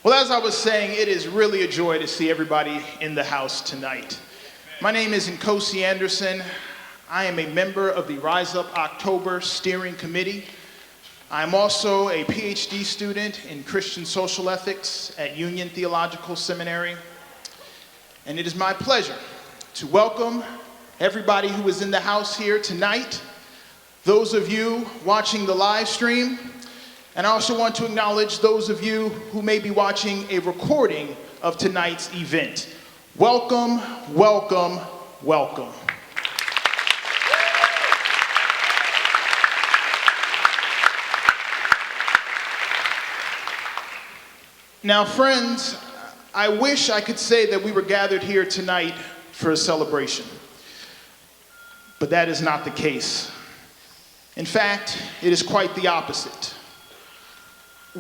Well, as I was saying, it is really a joy to see everybody in the house tonight. My name is Nkosi Anderson. I am a member of the Rise Up October Steering Committee. I'm also a PhD student in Christian social ethics at Union Theological Seminary. And it is my pleasure to welcome everybody who is in the house here tonight, those of you watching the live stream, and I also want to acknowledge those of you who may be watching a recording of tonight's event. Welcome, welcome, welcome. Now, friends, I wish I could say that we were gathered here tonight for a celebration, but that is not the case. In fact, it is quite the opposite.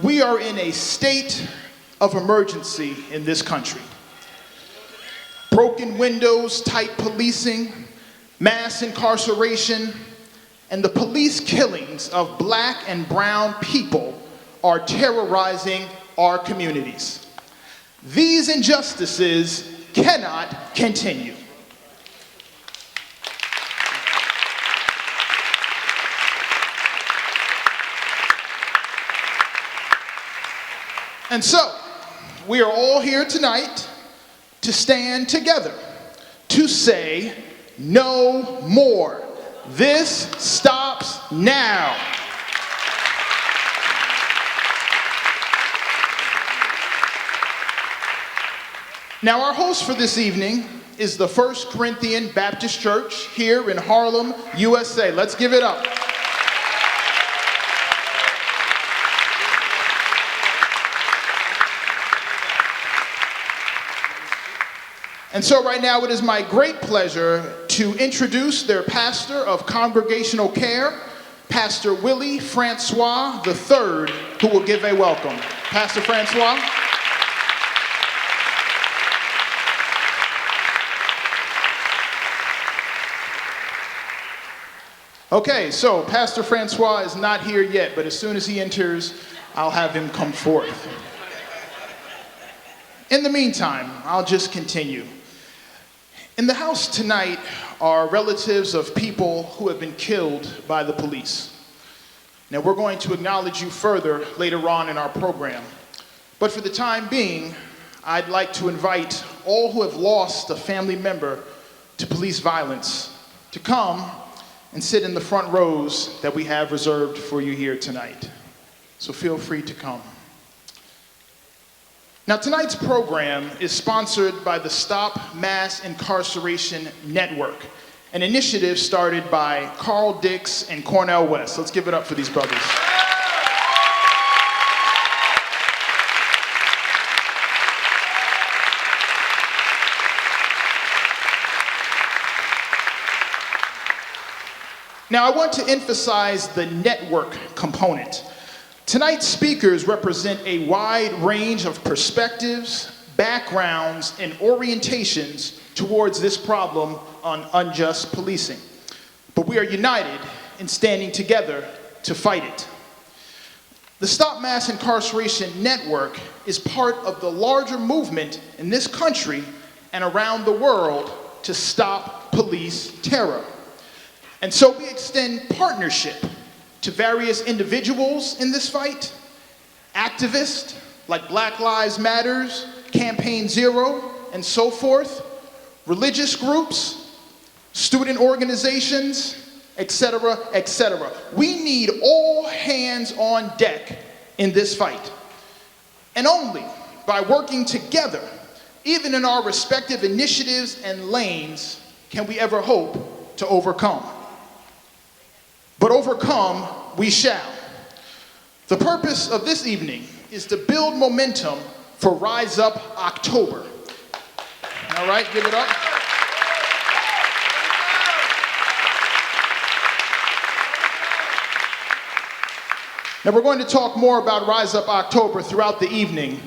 We are in a state of emergency in this country. Broken windows, tight policing, mass incarceration, and the police killings of black and brown people are terrorizing our communities. These injustices cannot continue. And so, we are all here tonight to stand together to say, no more. This stops now. Now, our host for this evening is the First Corinthian Baptist Church here in Harlem, USA. Let's give it up. And so right now it is my great pleasure to introduce their pastor of congregational care, Pastor Willie Francois III, who will give a welcome. Pastor Francois. Okay, so Pastor Francois is not here yet, but as soon as he enters, I'll have him come forth. In the meantime, I'll just continue. In the house tonight are relatives of people who have been killed by the police. Now, we're going to acknowledge you further later on in our program. But for the time being, I'd like to invite all who have lost a family member to police violence to come and sit in the front rows that we have reserved for you here tonight. So feel free to come. Now, tonight's program is sponsored by the Stop Mass Incarceration Network, an initiative started by Carl Dix and Cornel West. Let's give it up for these brothers. Now, I want to emphasize the network component. Tonight's speakers represent a wide range of perspectives, backgrounds, and orientations towards this problem on unjust policing. But we are united in standing together to fight it. The Stop Mass Incarceration Network is part of the larger movement in this country and around the world to stop police terror. And so we extend partnership to various individuals in this fight, activists like Black Lives Matters, Campaign Zero, and so forth, religious groups, student organizations, etc., etc. We need all hands on deck in this fight. And only by working together, even in our respective initiatives and lanes, can we ever hope to overcome. But overcome we shall. The purpose of this evening is to build momentum for Rise Up October. All right, give it up. Now, we're going to talk more about Rise Up October throughout the evening,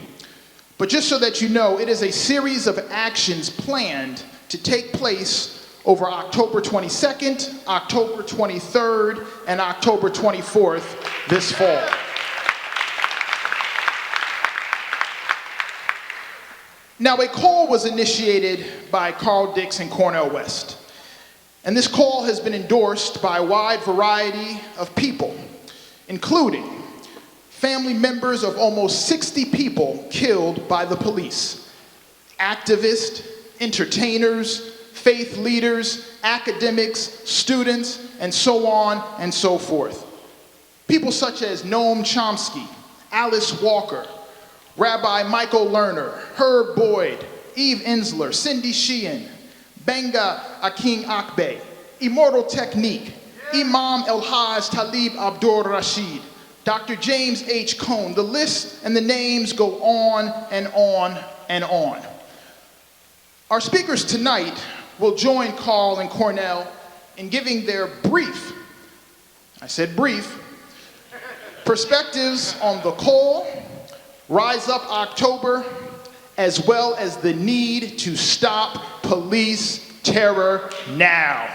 but just so that you know, it is a series of actions planned to take place over October 22nd, October 23rd, and October 24th this fall. Now, a call was initiated by Carl Dix and Cornel West, and this call has been endorsed by a wide variety of people, including family members of almost 60 people killed by the police, activists, entertainers, faith leaders, academics, students, and so on and so forth. People such as Noam Chomsky, Alice Walker, Rabbi Michael Lerner, Herb Boyd, Eve Ensler, Cindy Sheehan, Benga Akin Akbe, Immortal Technique, Imam El-Hajj Talib Abdul Rashid, Dr. James H. Cone. The list and the names go on and on and on. Our speakers tonight will join Carl and Cornel in giving their brief, I said brief, perspectives on the call, Rise Up October, as well as the need to stop police terror now.